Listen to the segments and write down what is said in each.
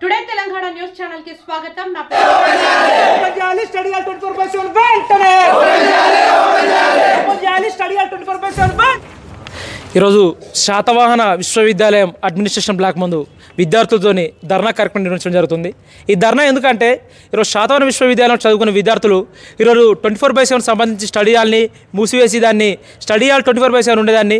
Today Telangana news channel కి స్వాగతం. నా పేరు స్టడీ హాల్ 24/7 వెంటనే స్టడీ హాల్ 24/7. ఈరోజు శాతవాహన విశ్వవిద్యాలయం అడ్మినిస్ట్రేషన్ బ్లాక్ ముందు విద్యార్థులతోని ధర్నా కార్యక్రమం నిర్వహించడం జరుగుతుంది. ఈ ధర్నా ఎందుకంటే ఈరోజు శాతవాహన విశ్వవిద్యాలయం చదువుకున్న విద్యార్థులు ఈరోజు 24/7 సంబంధించి స్టడీ హాల్ని మూసివేసి దాన్ని స్టడీ హాల్ 24/7 ఉండేదాన్ని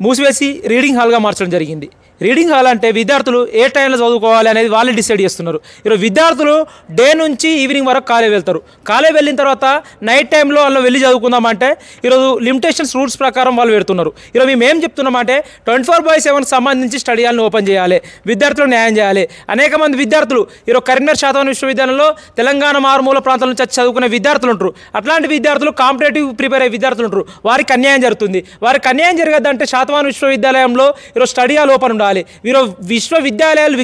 మూసివేసి రీడింగ్ హాల్గా మార్చడం జరిగింది. రీడింగ్ హాల్ అంటే విద్యార్థులు ఏ టైంలో చదువుకోవాలి అనేది వాళ్ళే డిసైడ్ చేస్తున్నారు. ఈరోజు విద్యార్థులు డే నుంచి ఈవినింగ్ వరకు కాలేజ్ వెళ్తారు. కాలేజ్ వెళ్ళిన తర్వాత నైట్ టైంలో వాళ్ళు వెళ్ళి చదువుకుందామంటే ఈరోజు లిమిటేషన్స్ రూల్స్ ప్రకారం వాళ్ళు పెడుతున్నారు. ఈరోజు మేము ఏం చెప్తున్నామంటే 24/7 సంబంధించి స్టడీ హాల్ని ఓపెన్ చేయాలి, విద్యార్థులకు న్యాయం చేయాలి. అనేక మంది విద్యార్థులు ఈరోజు కరీంనగర్ శాతవాహన విశ్వవిద్యాలయంలో తెలంగాణ మారుమూల ప్రాంతాల నుంచి వచ్చి చదువుకునే విద్యార్థులు ఉంటారు. అట్లాంటి విద్యార్థులు కాంపిటేటివ్ ప్రిపేర్ అయ్యే విద్యార్థులు ఉంటారు. వారికి అన్యాయం జరుగుతుంది. వారికి అన్యాయం జరగద్దంటే శాతవాహన విశ్వవిద్యాలయంలో ఈరోజు స్టడీ హాల్ ఓపెన్ ఉండాలి. ఈరోజు విశ్వవిద్యాలయాలు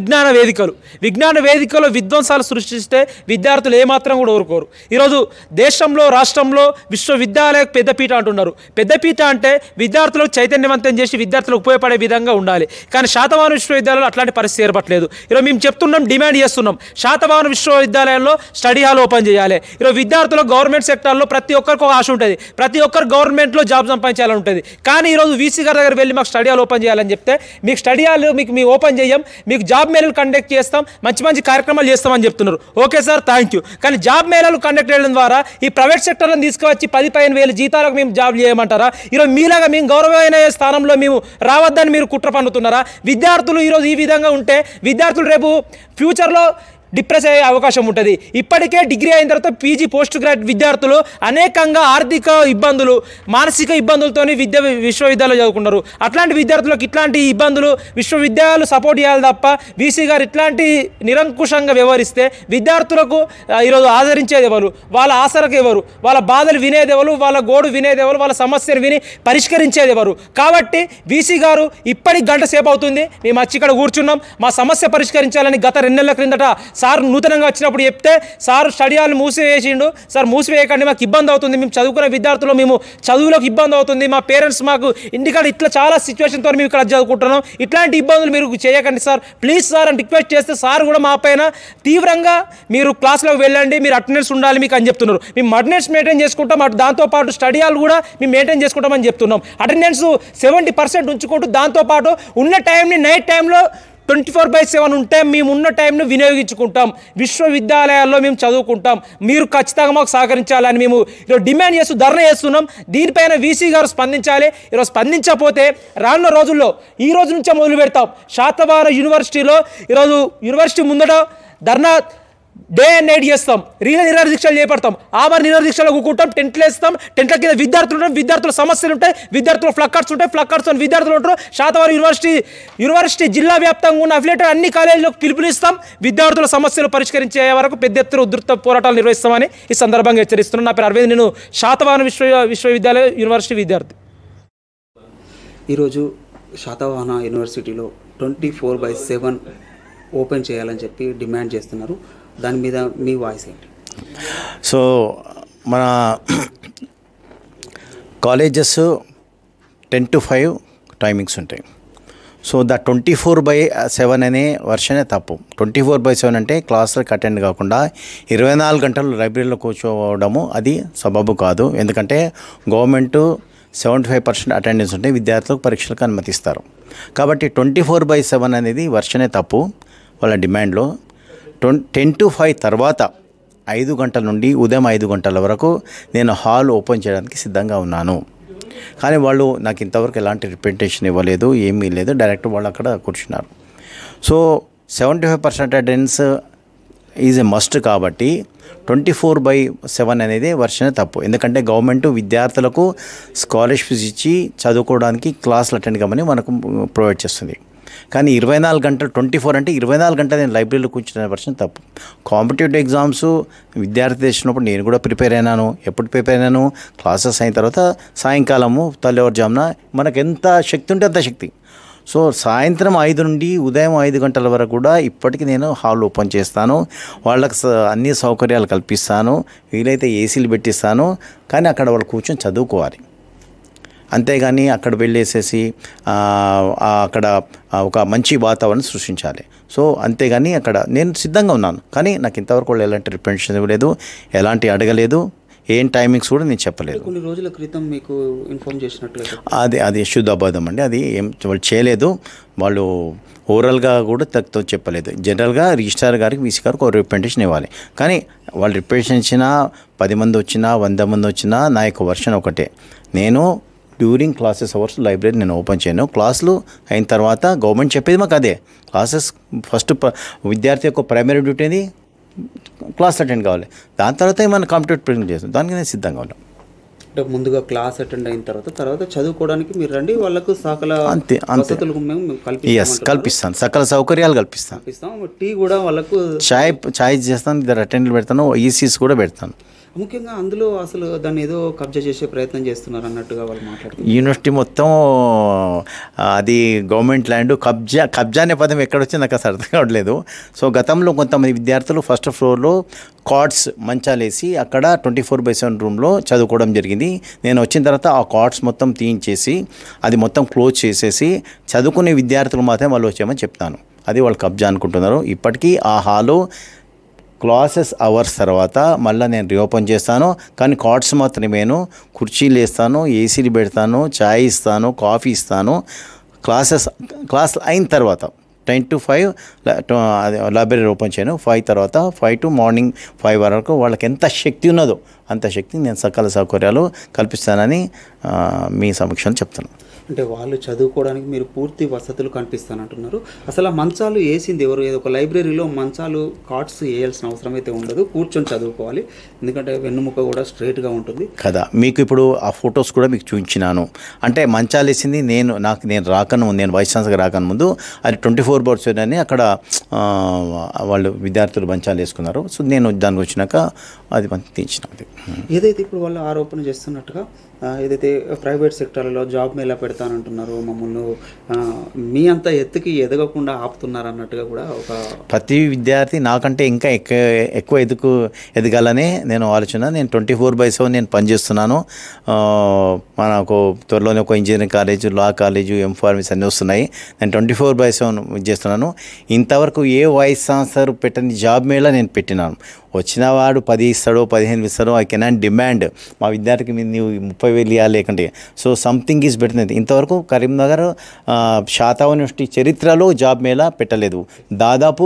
విజ్ఞాన వేదికలో విధ్వంసాలు సృష్టిస్తే విద్యార్థులు ఏమాత్రం కూడా ఊరుకోరు. ఈరోజు దేశంలో రాష్ట్రంలో విశ్వవిద్యాలయ పెద్దపీట అంటున్నారు. పెద్దపీట అంటే విద్యార్థులకు చైతన్యవంతం చేసి విద్యార్థులకు ఉపయోగపడే విధంగా ఉండాలి. కానీ శాతవాహన విశ్వవిద్యాలయంలో అట్లాంటి పరిస్థితి ఏర్పడలేదు. ఈరోజు మేము చెప్తున్నాం, డిమాండ్ చేస్తున్నాం, శాతవాహన విశ్వవిద్యాలయంలో స్టడీ హాల్ ఓపెన్ చేయాలి. ఈరోజు విద్యార్థులకు గవర్నమెంట్ సెక్టార్లో ప్రతి ఒక్కరికి ఒక ఆశ ఉంటుంది, ప్రతి ఒక్కరు గవర్నమెంట్లో జాబ్ సంపాదించాలని ఉంటుంది. కానీ ఈరోజు వీసీ గారి దగ్గర వెళ్ళి మాకు స్టడీ హాల్ ఓపెన్ చేయాలని చెప్తే మీకు స్టడీ హాల్ మేము ఓపెన్ చేయం, మీకు జాబ్ మేళాలు కండక్ట్ చేస్తాం, మంచి కార్యక్రమాలు చేస్తామని చెప్తున్నారు. Okay sir, thank you. కానీ జాబ్ మేళాలు కండక్ట్ చేయడం ద్వారా ఈ ప్రైవేట్ సెక్టర్లను తీసుకువచ్చి 10-15 వేల జీతాలకు మేము జాబ్ చేయమంటారా? ఈరోజు మీలాగా మేము గౌరవమైన స్థానంలో మేము రావద్దని మీరు కుట్ర పన్నుతున్నారా? విద్యార్థులు ఈరోజు ఈ విధంగా ఉంటే విద్యార్థులు రేపు ఫ్యూచర్లో డిప్రెస్ అయ్యే అవకాశం ఉంటుంది. ఇప్పటికే డిగ్రీ అయిన తర్వాత పీజీ పోస్ట్ గ్రాడ్యుయేట్ విద్యార్థులు అనేకంగా ఆర్థిక ఇబ్బందులు, మానసిక ఇబ్బందులతో విశ్వవిద్యాలయాలు చదువుకున్నారు. అట్లాంటి విద్యార్థులకు ఇట్లాంటి ఇబ్బందులు విశ్వవిద్యాలయాలు సపోర్ట్ చేయాలి తప్ప వీసీ గారు ఇట్లాంటి నిరంకుశంగా వ్యవహరిస్తే విద్యార్థులకు ఈరోజు ఆదరించేది ఎవరు, వాళ్ళ ఆసరకు ఎవరు, వాళ్ళ బాధలు వినేది ఎవరు, వాళ్ళ గోడు వినేది ఎవరు, వాళ్ళ సమస్యను విని పరిష్కరించేది ఎవరు? కాబట్టి వీసీ గారు ఇప్పటికి గంట సేపు అవుతుంది మేము వచ్చి ఇక్కడ కూర్చున్నాం, మా సమస్య పరిష్కరించాలని గత 2 నెలల క్రిందట సార్ నూతనంగా వచ్చినప్పుడు చెప్తే సార్ స్టడీ హాల్ మూసివేసిండు. సార్ మూసివేయకండి, మాకు ఇబ్బంది అవుతుంది, మేము చదువుకునే విద్యార్థులు, మేము చదువులోకి ఇబ్బంది అవుతుంది, మా పేరెంట్స్ మాకు ఇంటికాడ ఇట్లా చాలా సిచ్యువేషన్తో మేము ఇక్కడ చదువుకుంటున్నాం, ఇట్లాంటి ఇబ్బందులు మీరు చేయకండి సార్, ప్లీజ్ సార్ అని రిక్వెస్ట్ చేస్తే సార్ కూడా మా పైన తీవ్రంగా మీరు క్లాస్లోకి వెళ్ళండి, మీరు అటెండెన్స్ ఉండాలి మీకు అని చెప్తున్నారు. మేము అటెండెన్స్ మెయింటైన్ చేసుకుంటాం, దాంతోపాటు స్టడీ హాల్ కూడా మేము మెయింటైన్ చేసుకుంటామని చెప్తున్నాం. అటెండెన్స్ 70% ఉంచుకుంటూ దాంతోపాటు ఉన్న టైంని నైట్ టైంలో 24/7 ఉంటే మేము ఉన్న టైంను వినియోగించుకుంటాం, విశ్వవిద్యాలయాల్లో మేము చదువుకుంటాం, మీరు ఖచ్చితంగా మాకు సహకరించాలని మేము ఈరోజు డిమాండ్ చేస్తూ ధర్నా చేస్తున్నాం. దీనిపైన వీసీ గారు స్పందించాలి. ఈరోజు స్పందించకపోతే రానున్న రోజుల్లో ఈ రోజు నుంచే మొదలు పెడతాం. శాతవాహన యూనివర్సిటీలో ఈరోజు యూనివర్సిటీ ముందట ధర్నా డే అండ్ నైట్ చేస్తాం, నిరదీక్షలు చేపడతాం, ఆమర నిరదీక్షలు కూకుంటాం, టెంట్లు వేస్తాం, టెంట్ల కింద విద్యార్థులు ఉంటాం, విద్యార్థుల సమస్యలు ఉంటాయి, విద్యార్థుల ఫ్లక్కర్స్ ఉంటాయి, ఫ్లక్కర్స్ విద్యార్థులు ఉంటారు. శాతవాహన యూనివర్సిటీ జిల్లా వ్యాప్తంగా ఉన్న అఫిలియేటెడ్ అన్ని కాలేజీలకు పిలుపునిస్తాం. విద్యార్థుల సమస్యలు పరిష్కరించే వరకు పెద్ద ఎత్తున ఉధృత పోరాటాలు నిర్వహిస్తామని ఈ సందర్భంగా హెచ్చరిస్తున్నాను. నా పేరు అరవింద్, నేను శాతవాహన విశ్వవిద్యాలయ యూనివర్సిటీ విద్యార్థి. ఈరోజు శాతవాహన యూనివర్సిటీలో 24/7 ఓపెన్ చేయాలని చెప్పి డిమాండ్ చేస్తున్నారు. దాని మీద మీ వాయిస్ ఏంటి? సో మన కాలేజెస్ 10 to 5 టైమింగ్స్ ఉంటాయి. సో ద 24/7 అనే వర్షనే తప్పు. 24/7 అంటే క్లాసులకు అటెండ్ కాకుండా 24 గంటలు లైబ్రరీలో కూర్చోవడము అది సబబు కాదు. ఎందుకంటే గవర్నమెంట్ 75% అటెండెన్స్ ఉంటే విద్యార్థులకు పరీక్షలకు అనుమతిస్తారు. కాబట్టి 24/7 అనేది వర్షనే తప్పు వాళ్ళ డిమాండ్లో. 10 to 5 తర్వాత 5 గంటల నుండి ఉదయం 5 గంటల వరకు నేను హాల్ ఓపెన్ చేయడానికి సిద్ధంగా ఉన్నాను. కానీ వాళ్ళు నాకు ఇంతవరకు ఎలాంటి రిప్రజెంటేషన్ ఇవ్వలేదు, ఏమీ లేదు, డైరెక్ట్ వాళ్ళు అక్కడ కూర్చున్నారు. So 75% attendance is a must. కాబట్టి 24/7 అనేది వర్షనే తప్పు. ఎందుకంటే గవర్నమెంట్ విద్యార్థులకు స్కాలర్షిప్స్ ఇచ్చి చదువుకోవడానికి క్లాసులు అటెండ్ కామని మనకు ప్రొవైడ్ చేస్తుంది. కానీ 24 గంటలు 24 అంటే 24 గంటలు నేను లైబ్రరీలో కూర్చునే వర్షన్ తప్పు. కాంపిటేటివ్ ఎగ్జామ్స్ విద్యార్థి చేసినప్పుడు నేను కూడా ప్రిపేర్ అయినాను. ఎప్పుడు ప్రిపేర్ అయినాను? క్లాసెస్ అయిన తర్వాత సాయంకాలము తెల్లవారుజామున మనకు ఎంత శక్తి ఉంటే అంత శక్తి. సో సాయంత్రం 5 నుండి ఉదయం 5 గంటల వరకు కూడా ఇప్పటికీ నేను హాల్ ఓపెన్ చేస్తాను. వాళ్ళకి అన్ని సౌకర్యాలు కల్పిస్తాను, వీలైతే ఏసీలు పెట్టిస్తాను. కానీ అక్కడ వాళ్ళు కూర్చొని చదువుకోవాలి. అంతేగాని అక్కడ వెళ్ళేసేసి అక్కడ ఒక మంచి వాతావరణం సృష్టించాలి. సో అంతేగాని అక్కడ నేను సిద్ధంగా ఉన్నాను, కానీ నాకు ఇంతవరకు వాళ్ళు ఎలాంటి రిప్రజెంటేషన్ ఇవ్వలేదు, ఎలాంటి అడగలేదు, ఏం టైమింగ్స్ కూడా నేను చెప్పలేదు. కొన్ని రోజుల క్రితం మీకు ఇన్ఫార్మ్ చేసినట్లయితే అది శుద్ధ అబద్ధం అండి. అది ఏం వాళ్ళు చేయలేదు. వాళ్ళు ఓవరాల్గా కూడా తక్కువ చెప్పలేదు. జనరల్గా రిజిస్ట్రార్ గారికి వీసీ గారికి ఒక రిప్రజెంటేషన్ ఇవ్వాలి. కానీ వాళ్ళు రిప్రజెంటేషన్ ఇచ్చినా 10 మంది వచ్చినా 100 మంది వచ్చినా నా యొక్క వర్షన్ ఒకటే. నేను డ్యూరింగ్ క్లాసెస్ అవర్స్ లైబ్రరీ నేను ఓపెన్ చేయను. క్లాసులు అయిన తర్వాత గవర్నమెంట్ చెప్పేది మాకు అదే. క్లాసెస్ ఫస్ట్ విద్యార్థి యొక్క ప్రైమరీ డ్యూటీ అనేది క్లాస్ అటెండ్ కావాలి. దాని తర్వాత మనం కంప్యూటర్ ప్రింట్ చేస్తాం. దానికి నేను సిద్ధంగా ఉన్నాను. అంటే ముందుగా క్లాస్ అటెండ్ అయిన తర్వాత చదువుకోవడానికి మీరు రండి, వాళ్ళకు సకల వసతులు మేము కల్పిస్తాను, సకల సౌకర్యాలు కల్పిస్తాం. టీ కూడా వాళ్ళకు చాయ్ చేస్తాను, ఇద్దరు అటెండర్లు పెడతాను, ఈసీస్ కూడా పెడతాను. ముఖ్యంగా అందులో అసలు దాన్ని ఏదో కబ్జా చేసే ప్రయత్నం చేస్తున్నారు అన్నట్టుగా వాళ్ళు మాట్లాడుతున్నారు. యూనివర్సిటీ మొత్తం అది గవర్నమెంట్ ల్యాండ్. కబ్జా అనే పదం ఎక్కడొచ్చింది నాకు అసలు అర్థం కావట్లేదు. సో గతంలో కొంతమంది విద్యార్థులు ఫస్ట్ ఫ్లోర్లో కార్డ్స్ మంచాలేసి అక్కడ 24/7 రూమ్లో చదువుకోవడం జరిగింది. నేను వచ్చిన తర్వాత ఆ కార్డ్స్ మొత్తం తీయించేసి అది మొత్తం క్లోజ్ చేసేసి చదువుకునే విద్యార్థులు మాత్రం వాళ్ళు వచ్చామని చెప్తాను. అది వాళ్ళు కబ్జా అనుకుంటున్నారు. ఇప్పటికీ ఆ హాలు క్లాసెస్ అవర్స్ తర్వాత మళ్ళీ నేను రీఓపెన్ చేస్తాను, కానీ కార్డ్స్ మాత్రమేను. కుర్చీలు వేస్తాను, ఏసీలు పెడతాను, చాయ్ ఇస్తాను, కాఫీ ఇస్తాను. క్లాస్ అయిన తర్వాత 10 to 5 లైబ్రరీ ఓపెన్ చేయను. 5 తర్వాత 5 to మార్నింగ్ 5 వరకు వాళ్ళకి ఎంత శక్తి ఉన్నదో అంత శక్తి నేను సకల సౌకర్యాలు కల్పిస్తానని మీ సమక్షంలో చెప్తాను. అంటే వాళ్ళు చదువుకోవడానికి మీరు పూర్తి వసతులు కల్పిస్తానంటున్నారు. అసలు ఆ మంచాలు వేసింది ఎవరు? ఏదో ఒక లైబ్రరీలో మంచాలు కార్డ్స్ వేయాల్సిన అవసరం అయితే ఉండదు, కూర్చొని చదువుకోవాలి. ఎందుకంటే వెన్నుముక కూడా స్ట్రైట్గా ఉంటుంది కదా. మీకు ఇప్పుడు ఆ ఫొటోస్ కూడా మీకు చూపించినాను. అంటే మంచాలు వేసింది నేను వైస్ ఛాన్సలర్గా రాకను ముందు అది 24/7 అని అక్కడ వాళ్ళు విద్యార్థులు మంచాలు వేసుకున్నారు. సో నేను దానికి వచ్చినాక అది తీయించినది. ఏదైతే ఇప్పుడు వాళ్ళు ఆరోపణ చేస్తున్నట్టుగా ఏదైతే ప్రైవేట్ సెక్టర్లలో జాబ్ మేళా పెడతానంటున్నారు, మమ్మల్ని మీ అంత ఎత్తుకి ఎదగకుండా ఆపుతున్నారు అన్నట్టుగా కూడా ఒక ప్రతి విద్యార్థి నాకంటే ఇంకా ఎక్కువ ఎదగాలనే నేను ఆలోచన. నేను 24/7 నేను పనిచేస్తున్నాను. మనకు త్వరలోనే ఒక ఇంజనీరింగ్ కాలేజు, లా కాలేజు, ఎంఫార్మసీ అన్నీ వస్తున్నాయి. నేను 24/7 చేస్తున్నాను. ఇంతవరకు ఏ వైస్ ఛాన్సలర్ పెట్టని జాబ్ మేళా నేను పెట్టినాను. వచ్చిన వాడు 10 ఇస్తాడో 15 ఇస్తాడో ఐ కెనాట్ డిమాండ్ మా విద్యార్థికి నీవు 30,000 ఇవ్వాలి లేకంటే. So something is better. ఇంతవరకు కరీంనగర్ శాతవ యూనివర్సిటీ చరిత్రలో జాబ్ మేళా పెట్టలేదు. దాదాపు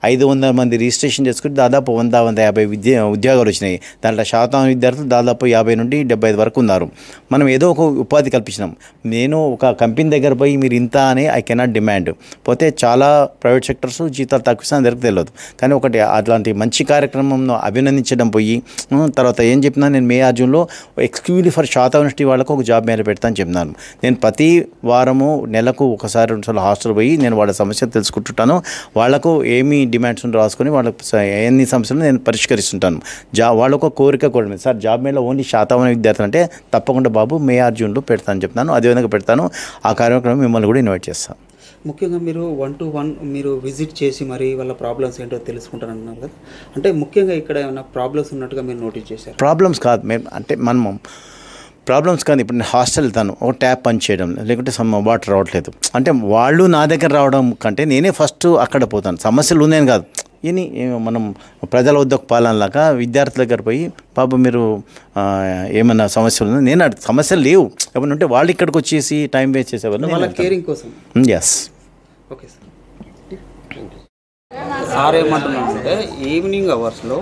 500 మంది రిజిస్ట్రేషన్ చేసుకుని దాదాపు 100-150 ఉద్యోగాలు వచ్చినాయి. దాంట్లో శాతం విద్యార్థులు దాదాపు 50 నుండి 75 వరకు ఉన్నారు. మనం ఏదో ఒక ఉపాధి కల్పించినాం. నేను ఒక కంపెనీ దగ్గర పోయి మీరు ఇంత అని ఐ కెనాట్ డిమాండ్. పోతే చాలా ప్రైవేట్ సెక్టర్స్ జీతాలు తక్కువ అందరికి తెలియదు. కానీ ఒకటి అట్లాంటి మంచి కార్యక్రమంలో అభినందించడం పోయి తర్వాత ఏం చెప్పినా నేను మే ఆ జూన్లో ఎక్స్క్లూజివ్లీ ఫర్ శాతం యూనివర్సిటీ వాళ్ళకు ఒక జాబ్ మేళా పెడతాను చెప్పినాను. నేను ప్రతి వారము నెలకు 1-2 హాస్టల్ పోయి నేను వాళ్ళ సమస్యలు తెలుసుకుంటుంటాను. వాళ్లకు ఏమి డిమాండ్స్ రాసుకొని వాళ్ళకి ఎన్ని సమస్యలు నేను పరిష్కరిస్తుంటాను. వాళ్ళకు కోరిక కూడా సార్ జాబ్ మేళా ఓన్లీ శాతమైన విద్యార్థులు అంటే తప్పకుండా బాబు మే ఆ జూన్లో పెడతాను చెప్తాను. అదేవిధంగా పెడతాను. ఆ కార్యక్రమం మిమ్మల్ని కూడా ఇన్వైట్ చేస్తాను. ముఖ్యంగా మీరు 1-to-1 మీరు విజిట్ చేసి మరి వాళ్ళ ప్రాబ్లమ్స్ ఏంటో తెలుసుకుంటారన్నారు కదా. అంటే ముఖ్యంగా ఇక్కడ ఏమైనా ప్రాబ్లమ్స్ ఉన్నట్టుగా మీరు నోటీస్ చేశారు? ప్రాబ్లమ్స్ కాదు మేము అంటే మనం ప్రాబ్లమ్స్ కానీ ఇప్పుడు నేను హాస్టల్ వెళ్తాను, ఒక ట్యాప్ పని చేయడం లేకుంటే వాటర్ రావట్లేదు అంటే వాళ్ళు నా దగ్గర రావడం కంటే నేనే ఫస్ట్ అక్కడ పోతాను. సమస్యలు ఉన్నాయని కాదు, ఇని మనం ప్రజల వద్దకు పాలనలాగా విద్యార్థుల దగ్గర పోయి బాబు మీరు ఏమన్నా సమస్యలు ఉన్నాయి నేను సమస్యలు లేవు ఏమన్నా ఉంటే వాళ్ళు ఇక్కడికి వచ్చేసి టైం వేస్ట్ చేసేవాళ్ళు కేరింగ్ కోసం. Yes okay sir. సార్ ఏమంటున్నారంటే ఈవినింగ్ అవర్స్లో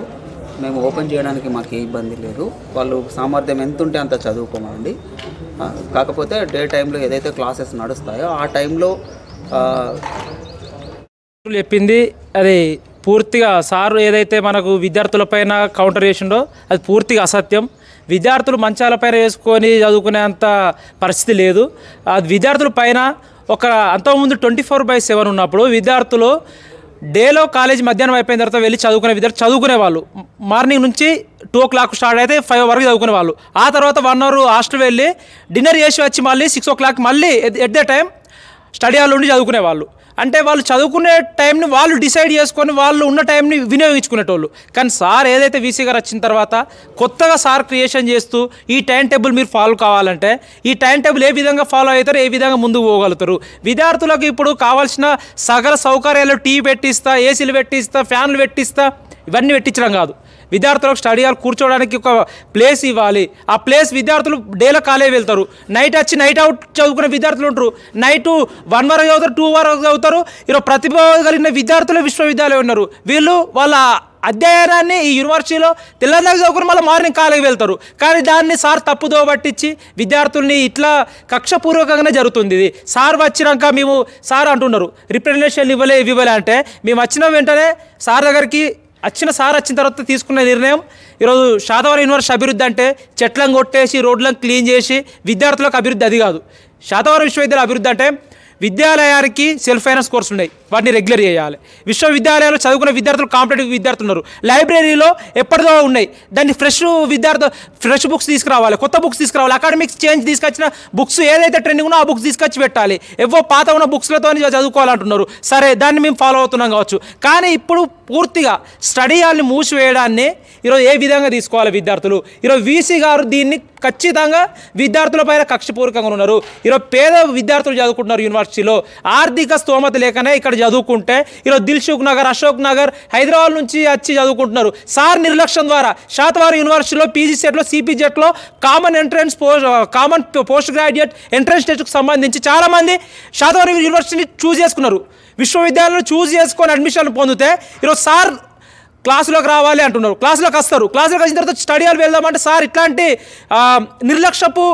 మేము ఓపెన్ చేయడానికి మాకు ఏ ఇబ్బంది లేదు, వాళ్ళు సామర్థ్యం ఎంత ఉంటే అంత చదువుకోమండి. కాకపోతే డే టైంలో ఏదైతే క్లాసెస్ నడుస్తాయో ఆ టైంలో చెప్పింది అది పూర్తిగా సార్ ఏదైతే మనకు విద్యార్థులపైన కౌంటర్ చేసిండో అది పూర్తిగా అసత్యం. విద్యార్థులు మంచాలపైన వేసుకొని చదువుకునేంత పరిస్థితి లేదు. అది విద్యార్థుల పైన ఒక అంతకుముందు 24/7 ఉన్నప్పుడు విద్యార్థులు డేలో కాలేజీ మధ్యాహ్నం అయిపోయిన తర్వాత వెళ్ళి చదువుకునే విద్యార్థులు చదువుకునేవాళ్ళు. మార్నింగ్ నుంచి 2 o'clock స్టార్ట్ అయితే 5 వరకు చదువుకునేవాళ్ళు. ఆ తర్వాత 1 hour హాస్టల్ వెళ్ళి డిన్నర్ చేసి వచ్చి మళ్ళీ 6 o'clock మళ్ళీ at the time study hall ఉండి చదువుకునే వాళ్ళు. అంటే వాళ్ళు చదువుకునే టైంని వాళ్ళు డిసైడ్ చేసుకొని వాళ్ళు ఉన్న టైంని వినియోగించుకునేటోళ్ళు. కానీ సార్ ఏదైతే వీసీ గారు వచ్చిన తర్వాత కొత్తగా సార్ క్రియేషన్ చేస్తూ ఈ టైం టేబుల్ మీరు ఫాలో కావాలంటే ఈ టైం టేబుల్ ఏ విధంగా ఫాలో అవుతారు, ఏ విధంగా ముందుకు పోగలుగుతారు. విద్యార్థులకు ఇప్పుడు కావాల్సిన సకల సౌకర్యాలు టీవీ పెట్టిస్తా, ఏసీలు పెట్టిస్తా, ఫ్యాన్లు పెట్టిస్తా, ఇవన్నీ పెట్టించడం కాదు. విద్యార్థులకు స్టడీ హాల్ కూర్చోవడానికి ఒక ప్లేస్ ఇవ్వాలి. ఆ ప్లేస్ విద్యార్థులు డేలో కాలేజ్ వెళ్తారు, నైట్ వచ్చి నైట్ అవుట్ చదువుకునే విద్యార్థులు ఉంటారు, నైట్ 1 వరకు చదువుతారు, 2 వరకు చదువుతారు. ఈరోజు ప్రతిభ కలిగిన విద్యార్థులు విశ్వవిద్యాలయం ఉన్నారు. వీళ్ళు వాళ్ళ అధ్యయనాన్ని ఈ యూనివర్సిటీలో తెల్లదాకా చదువుకుని మళ్ళీ మార్నింగ్ కాలేజీకి వెళ్తారు. కానీ దాన్ని సార్ తప్పుదో పట్టించి విద్యార్థుల్ని ఇట్లా కక్షపూర్వకంగానే జరుగుతుంది. ఇది సార్ వచ్చినాక మేము సార్ అంటున్నారు రిప్రజెంటేషన్ ఇవ్వలే అంటే మేము వచ్చిన వెంటనే సార్ దగ్గరికి సార్ వచ్చిన తర్వాత తీసుకున్న నిర్ణయం ఈరోజు శాతవాహన యూనివర్సిటీ అభివృద్ధి అంటే చెట్లను కొట్టేసి రోడ్లను క్లీన్ చేసి విద్యార్థులకు అభివృద్ధి అది కాదు. శాతవాహన విశ్వవిద్యాలయ అభివృద్ధి అంటే విద్యాలయానికి సెల్ఫ్ ఫైనాన్స్ కోర్సులు ఉన్నాయి, వాటిని రెగ్యులర్ చేయాలి. విశ్వవిద్యాలయాల్లో చదువుకునే విద్యార్థులు కాంపిటేటివ్ విద్యార్థులు ఉన్నారు. లైబ్రరీలో ఎప్పటిదో ఉన్నాయి, దాన్ని ఫ్రెష్ బుక్స్ తీసుకురావాలి, కొత్త బుక్స్ తీసుకురావాలి. అకాడమిక్స్ చేంజ్ తీసుకొచ్చిన బుక్స్ ఏదైతే ట్రెండింగ్ ఉన్నో ఆ బుక్స్ తీసుకొచ్చి పెట్టాలి. ఎవో పాత ఉన్న బుక్స్లతో చదువుకోవాలంటున్నారు. సరే, దాన్ని మేము ఫాలో అవుతున్నాం కావచ్చు. కానీ ఇప్పుడు పూర్తిగా స్టడీ హాల్ని మూసివేయడాన్ని ఈరోజు ఏ విధంగా తీసుకోవాలి విద్యార్థులు? ఈరోజు వీసీ గారు దీన్ని ఖచ్చితంగా విద్యార్థులపైన కక్షపూర్వకంగా ఉన్నారు. ఈరోజు పేద విద్యార్థులు చదువుకుంటున్నారు యూనివర్సిటీలో. ఆర్థిక స్తోమత లేకనే ఇక్కడ చదువుకుంటే ఈరోజు దిల్సుఖ్ నగర్, అశోక్ నగర్, హైదరాబాద్ నుంచి వచ్చి చదువుకుంటున్నారు. సార్ నిర్లక్ష్యం ద్వారా శాతవాహన యూనివర్సిటీలో పీజీ సెట్లో, సిపి జెట్లో కామన్ పోస్ట్ గ్రాడ్యుయేట్ ఎంట్రన్స్ టెస్ట్కు సంబంధించి చాలామంది శాతవాహన యూనివర్సిటీని చూస్ చేసుకున్నారు. విశ్వవిద్యాలయాలను చూస్ చేసుకొని అడ్మిషన్లు పొందితే ఈరోజు సార్ క్లాసులోకి రావాలి అంటున్నారు. క్లాసులోకి వస్తారు, క్లాసులోకి వచ్చిన తర్వాత స్టడీ హాల్ వెళ్దామంటే సార్ ఇట్లాంటి నిర్లక్ష్యపు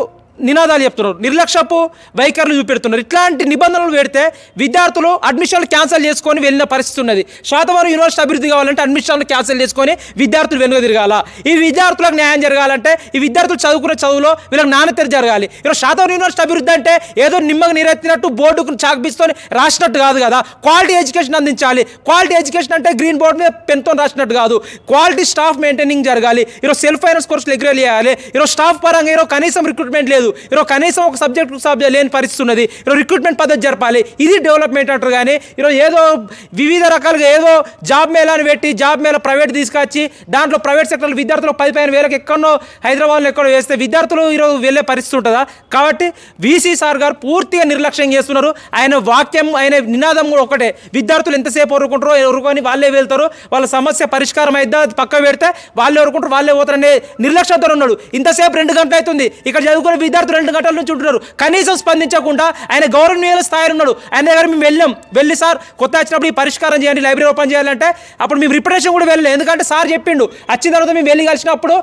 నినాదాలు చెప్తున్నారు, నిర్లక్ష్యపు వైఖరులు చూపెడుతున్నారు. ఇట్లాంటి నిబంధనలు పెడితే విద్యార్థులు అడ్మిషన్లు క్యాన్సిల్ చేసుకొని వెళ్ళిన పరిస్థితి ఉన్నది. శాతవాహన యూనివర్సిటీ అభివృద్ధి కావాలంటే అడ్మిషన్లు క్యాన్సిల్ చేసుకొని విద్యార్థులు వెనుక తిరగాల. ఈ విద్యార్థులకు న్యాయం జరగాలంటే ఈ విద్యార్థులు చదువుకునే చదువులో వీళ్ళకి నాణ్యత జరగాలి. ఈరోజు శాతవాహన యూనివర్సిటీ అభివృద్ధి అంటే ఏదో నిమ్మగా నీరెత్తినట్టు బోర్డుకు చాక్బీస్తోని రాసినట్టు కాదు కదా. క్వాలిటీ ఎడ్యుకేషన్ అందించాలి. క్వాలిటీ ఎడ్యుకేషన్ అంటే గ్రీన్ బోర్డు మీద పెన్తో రాసినట్టు కాదు. క్వాలిటీ స్టాఫ్ మెయింటైనింగ్ జరగాలి. ఈరోజు సెల్ఫ్ ఫైనాన్స్ కోర్సులు రెగ్యులర్ చేయాలి. ఈరోజు స్టాఫ్ పరంగా ఈరోజు కనీసం రిక్రూట్మెంట్ లేదు. ఈరోజు కనీసం ఒక సబ్జెక్ట్ లేని పరిస్థితి ఉన్నది. ఈరోజు రిక్రూట్మెంట్ పద్ధతి జరపాలి. ఇది డెవలప్మెంట్ అంటారు. కానీ ఈరోజు ఏదో వివిధ రకాలుగా ఏదో జాబ్ మేళాన్ని పెట్టి జాబ్ మేళ ప్రైవేట్ తీసుకొచ్చి దాంట్లో ప్రైవేట్ సెక్టర్లో విద్యార్థులు 10,000 ఎక్కడో హైదరాబాద్లో ఎక్కడో వేస్తే విద్యార్థులు ఈరోజు వెళ్ళే పరిస్థితి ఉంటుందా? కాబట్టి వీసీ సార్ గారు పూర్తిగా నిర్లక్ష్యం చేస్తున్నారు. ఆయన వాక్యం, ఆయన నినాదం కూడా ఒకటే, విద్యార్థులు ఎంతసేపు ఎరుకొని వాళ్ళే వెళ్తారు, వాళ్ళ సమస్య పరిష్కారం అయిద్దా పక్క పెడితే వాళ్ళే ఎరుకుంటారు, వాళ్ళే పోతారనే నిర్లక్ష్యంతో ఉన్నాడు. ఇంతసేపు 2 గంటలు అవుతుంది, ఇక్కడ చదువుకునే విద్యార్థులు 2 గంటల నుంచి ఉంటున్నారు. కనీసం స్పందించకుండా ఆయన గౌరవనీయ స్థాయిలో ఉన్నాడు. ఆయన దగ్గర మేము వెళ్ళి సార్ కొత్త వచ్చినప్పుడు ఈ పరిష్కారం చేయండి, లైబ్రరీ ఓపెన్ చేయాలంటే అప్పుడు మేము రిప్రజెంటేషన్ కూడా వెళ్ళలేదు. ఎందుకంటే సార్ చెప్పిండు, వచ్చిన తర్వాత మేము వెళ్ళి కలిసినప్పుడు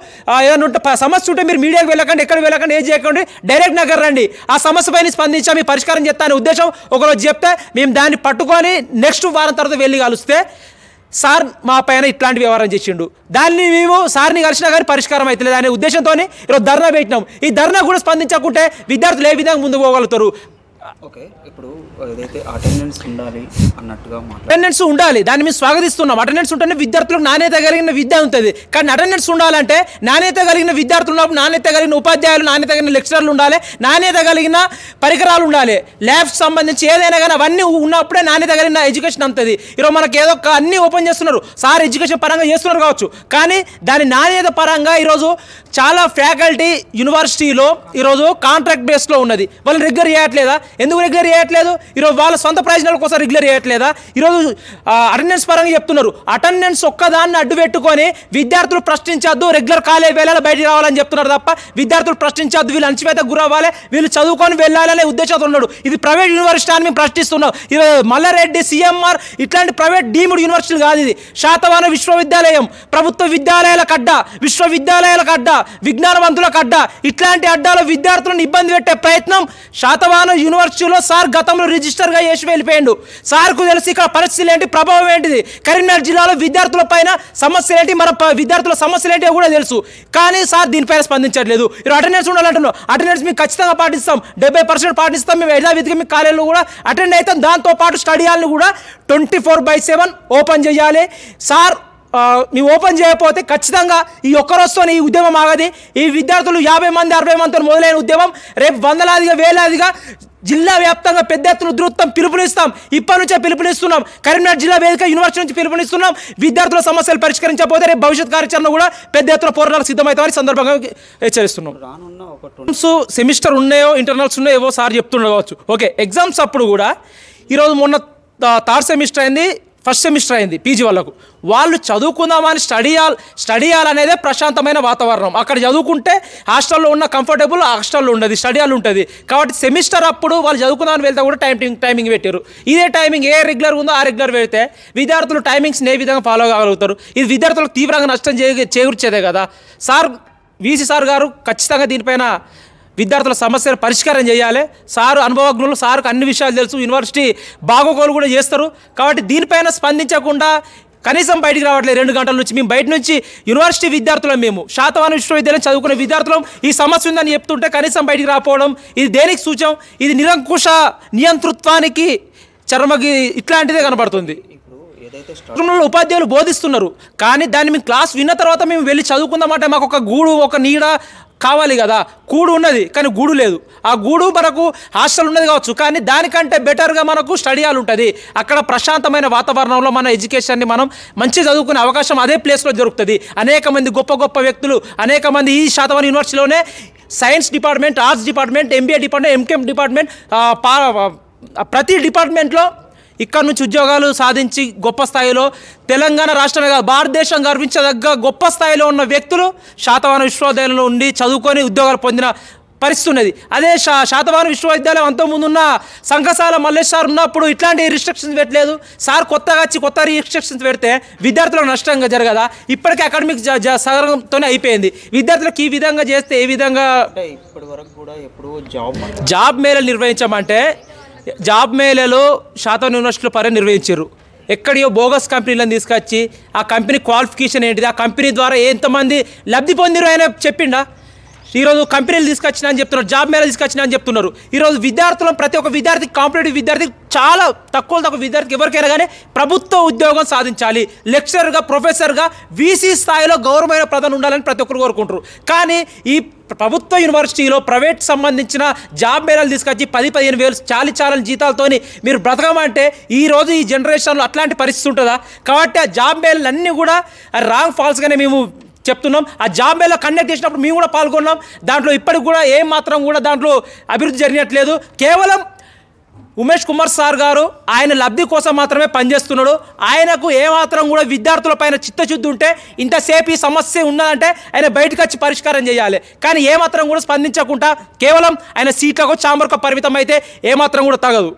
ఏదైనా సమస్య ఉంటే మీరు మీడియాకి వెళ్ళకండి, ఎక్కడ వెళ్ళకండి, ఏం చేయకండి, డైరెక్ట్ నగర్ రండి, ఆ సమస్య పైన స్పందించా మీ పరిష్కారం చేస్తా అనే ఉద్దేశం ఒకరోజు చెప్తే మేము దాన్ని పట్టుకొని నెక్స్ట్ వారం తర్వాత వెళ్ళి కలిస్తే సార్ మా పైన ఇట్లాంటి వ్యవహారం చేసిండు. దాన్ని మేము సార్ని కలిసినా కానీ పరిష్కారం అవుతలేదు అనే ఉద్దేశంతో ఈరోజు ధర్నా పెట్టినాం. ఈ ధర్నా కూడా స్పందించకుంటే విద్యార్థులు ఏ విధంగా ముందుకు పోగలుగుతారు? ఓకే, ఇప్పుడు ఏదైతే అటెండెన్స్ ఉండాలి అన్నట్టుగా అటెండెన్స్ ఉండాలి, దాన్ని మేము స్వాగతిస్తున్నాం. అటెండెన్స్ ఉంటేనే విద్యార్థులకు నాణ్యత కలిగిన విద్య ఉంటుంది. కానీ అటెండెన్స్ ఉండాలంటే నాణ్యత కలిగిన విద్యార్థులు ఉన్నప్పుడు నాణ్యత కలిగిన ఉపాధ్యాయులు, నాణ్యత కలిగిన లెక్చరర్లు ఉండాలి, నాణ్యత కలిగిన పరికరాలు ఉండాలి, ల్యాబ్స్ సంబంధించి ఏదైనా కానీ అవన్నీ ఉన్నప్పుడే నాణ్యత కలిగిన ఎడ్యుకేషన్ ఉంటుంది. ఈరోజు మనకి ఏదో అన్నీ ఓపెన్ చేస్తున్నారు, సార్ ఎడ్యుకేషన్ పరంగా చేస్తున్నారు కావచ్చు, కానీ దాని నాణ్యత పరంగా ఈరోజు చాలా ఫ్యాకల్టీ యూనివర్సిటీలో ఈరోజు కాంట్రాక్ట్ బేస్లో ఉన్నది. వాళ్ళని రెగ్యులర్ చేయట్లేదా? ఎందుకు రెగ్యులర్ చేయట్లేదు? ఈరోజు వాళ్ళ సొంత ప్రయోజనాల కోసం రెగ్యులర్ చేయట్లేదా? ఈరోజు అటెండెన్స్ పరంగా చెప్తున్నారు. అటెండెన్స్ ఒక్కదాన్ని అడ్డు పెట్టుకొని విద్యార్థులు ప్రశ్నించద్దు, రెగ్యులర్ కాలేజ్ వెళ్ళాలి, బయటికి రావాలని చెప్తున్నారు తప్ప విద్యార్థులు ప్రశ్నించద్దు, వీళ్ళు అణచివేతకు గురవ్వాలి, వీళ్ళు చదువుకొని వెళ్ళాలనే ఉద్దేశంతో ఉన్నాడు. ఇది ప్రైవేట్ యూనివర్సిటీ అని మేము ప్రశ్నిస్తున్నాం. ఇది మల్లారెడ్డి, సిఎంఆర్ ఇట్లాంటి ప్రైవేట్ డీమ్డ్ యూనివర్సిటీలు కాదు. ఇది శాతవాహన విశ్వవిద్యాలయం, ప్రభుత్వ విద్యాలయాలకు అడ్డా, విశ్వవిద్యాలయాలకు అడ్డా, విజ్ఞానవంతులకు అడ్డా. ఇట్లాంటి అడ్డాలో విద్యార్థులను ఇబ్బంది పెట్టే ప్రయత్నం శాతవాహన యూనివర్సిటీలో సార్ గతంలో రిజిస్టర్గా చేసి వెళ్ళిపోయాడు. సార్కు తెలిసి ఇక్కడ పరిస్థితులు ఏంటి, ప్రభావం ఏంటిది, కరీంనగర్ జిల్లాలో విద్యార్థుల పైన సమస్యలు ఏంటి, మన విద్యార్థుల సమస్యలు ఏంటి కూడా తెలుసు. కానీ సార్ దీనిపైన స్పందించట్లేదు. మీరు అటెండెన్స్ ఉండాలంటున్నాం, అటెండెన్స్ మీకు ఖచ్చితంగా పాటిస్తాం, 70% పాటిస్తాం. మేము యథావిధిగా మీ కాలేజీలో కూడా అటెండ్ అవుతాం. దాంతోపాటు స్టడీ హాల్ని కూడా 24/7 ఓపెన్ చేయాలి. సార్ మేము ఓపెన్ చేయకపోతే ఖచ్చితంగా ఈ ఒక్కరోజుతో ఈ ఉద్యమం ఆగది. ఈ విద్యార్థులు 50 మంది 60 మందితో మొదలైన ఉద్యమం రేపు వందలాదిగా వేలాదిగా జిల్లా వ్యాప్తంగా పెద్ద ఎత్తున ఉధృతం పిలుపునిస్తాం. ఇప్పటి నుంచే పిలుపునిస్తున్నాం. కరీంనగర్ జిల్లా వేదిక యూనివర్సిటీ నుంచి పిలుపునిస్తున్నాం. విద్యార్థుల సమస్యలు పరిష్కరించకపోతే రేపు భవిష్యత్ కార్యాచరణ కూడా పెద్ద ఎత్తున పోరాటాలకు సిద్ధమవుతామని సందర్భంగా హెచ్చరిస్తున్నాం. రానున్న ఒక సెమిస్టర్ ఉన్నాయో ఇంటర్నల్స్ ఉన్నాయో ఏవో సార్ చెప్తుండవచ్చు. ఓకే, ఎగ్జామ్స్ అప్పుడు కూడా ఈరోజు మొన్న థర్డ్ సెమిస్టర్ అయింది, ఫస్ట్ సెమిస్టర్ అయింది పీజీ వాళ్ళకు. వాళ్ళు చదువుకుందామని స్టడీ హాల్ అనేదే ప్రశాంతమైన వాతావరణం. అక్కడ చదువుకుంటే హాస్టల్లో ఉన్న కంఫర్టబుల్ హాస్టల్లో ఉండదు, స్టడీ హాల్ ఉంటుంది. కాబట్టి సెమిస్టర్ అప్పుడు వాళ్ళు చదువుకుందామని వెళ్తే కూడా టైమింగ్ పెట్టారు. ఇదే టైమింగ్ ఏ రెగ్యులర్ ఉందో ఆ రెగ్యులర్ పెడితే విద్యార్థులు టైమింగ్స్ని ఏ విధంగా ఫాలో కాగలుగుతారు? ఇది విద్యార్థులకు తీవ్రంగా నష్టం చేకూర్చేదే కదా. వీసీ సార్ గారు ఖచ్చితంగా దీనిపైన విద్యార్థుల సమస్యలు పరిష్కారం చేయాలి. సారు అనుభవజ్ఞులు, సార్కు అన్ని విషయాలు తెలుసు, యూనివర్సిటీ బాగోగోలు కూడా చేస్తారు. కాబట్టి దీనిపైన స్పందించకుండా కనీసం బయటికి రావట్లేదు 2 గంటల నుంచి. మేము బయట నుంచి యూనివర్సిటీ విద్యార్థులం, మేము శాతవాహన విశ్వవిద్యాలయం చదువుకునే విద్యార్థులం ఈ సమస్య ఉందని చెప్తుంటే కనీసం బయటికి రాకపోవడం ఇది దేనికి సూచం? ఇది నిరంకుశ నియంతృత్వానికి చర్మకి ఇట్లాంటిదే కనబడుతుంది. ఉపాధ్యాయులు బోధిస్తున్నారు కానీ దాన్ని మేము క్లాస్ విన్న తర్వాత మేము వెళ్ళి చదువుకుందామంటే మాకు ఒక గూడు ఒక నీడ కావాలి కదా. గూడు ఉన్నది కానీ గూడు లేదు. ఆ గూడు మనకు హాస్టల్ ఉన్నది కావచ్చు కానీ దానికంటే బెటర్గా మనకు స్టడీ హాల్ ఉంటుంది. అక్కడ ప్రశాంతమైన వాతావరణంలో మన ఎడ్యుకేషన్ని మనం మంచి చదువుకునే అవకాశం అదే ప్లేస్లో దొరుకుతుంది. అనేక మంది గొప్ప గొప్ప వ్యక్తులు అనేక మంది ఈ శాతవాహన యూనివర్సిటీలోనే science department, arts department, MBA department, MKM department, ప్రతి డిపార్ట్మెంట్లో ఇక్కడ నుంచి ఉద్యోగాలు సాధించి గొప్ప స్థాయిలో తెలంగాణ రాష్ట్రమే కాదు భారతదేశం గర్వించదగ్గ గొప్ప స్థాయిలో ఉన్న వ్యక్తులు శాతవాహన విశ్వవిద్యాలయంలో ఉండి చదువుకొని ఉద్యోగాలు పొందిన పరిస్థితి ఉన్నది. అదే శాతవాహన విశ్వవిద్యాలయం అంతకుముందున్న సంఘశాల మల్లేష్ సార్ ఉన్నప్పుడు ఇట్లాంటి రిస్ట్రిక్షన్స్ పెట్టలేదు. సార్ కొత్తగా వచ్చి కొత్త రిస్ట్రిక్షన్స్ పెడితే విద్యార్థులకు నష్టంగా జరగదా? ఇప్పటికే అకాడమిక్ సగంతోనే అయిపోయింది. విద్యార్థులకు ఈ విధంగా చేస్తే ఏ విధంగా? ఇప్పటి వరకు కూడా ఎప్పుడు జాబ్ మేళలు నిర్వహించామంటే జాబ్ మేళలో శాతవాహన యూనివర్సిటీలో నిర్వహించారు. ఎక్కడియో బోగస్ కంపెనీలను తీసుకొచ్చి ఆ కంపెనీ క్వాలిఫికేషన్ ఏంటిది, ఆ కంపెనీ ద్వారా ఎంతమంది లబ్ధి పొందిరు ఆయన చెప్పిండా? ఈరోజు కంపెనీలు తీసుకొచ్చినా అని చెప్తున్నారు, జాబ్ మేళ తీసుకొచ్చినా అని చెప్తున్నారు. ఈరోజు విద్యార్థులను ప్రతి ఒక్క విద్యార్థి కాంపిటేటివ్ విద్యార్థి చాలా తక్కువ విద్యార్థికి ఎవరికైనా కానీ ప్రభుత్వ ఉద్యోగం సాధించాలి, లెక్చరర్గా ప్రొఫెసర్గా వీసీ స్థాయిలో గౌరవమైన ప్రధాని ఉండాలని ప్రతి ఒక్కరు కోరుకుంటారు. కానీ ఈ ప్రభుత్వ యూనివర్సిటీలో ప్రైవేట్ సంబంధించిన జాబ్ మేళలు తీసుకొచ్చి 10-15 వేలు చాలని జీతాలతోని మీరు బ్రతకమంటే ఈరోజు ఈ జనరేషన్లో అట్లాంటి పరిస్థితి ఉంటుందా? కాబట్టి ఆ జాబ్ మేళలు అన్నీ కూడా రాంగ్ ఫాల్స్గానే మేము చెప్తున్నాం. ఆ జాబ్ మేళ కండక్ట్ చేసినప్పుడు మేము కూడా పాల్గొన్నాం. దాంట్లో ఇప్పటికి కూడా ఏం మాత్రం కూడా దాంట్లో అభివృద్ధి జరిగినట్లేదు. కేవలం ఉమేష్ కుమార్ సార్ గారు ఆయన లబ్ధి కోసం మాత్రమే పనిచేస్తున్నాడు. ఆయనకు ఏమాత్రం కూడా విద్యార్థుల పైన చిత్తశుద్ధి ఉంటే ఇంతసేపు ఈ సమస్య ఉన్నదంటే ఆయన బయటకు వచ్చి పరిష్కారం చేయాలి. కానీ ఏమాత్రం కూడా స్పందించకుండా కేవలం ఆయన సీట్లకు చాంబర్కు పరిమితం అయితే ఏమాత్రం కూడా తగదు.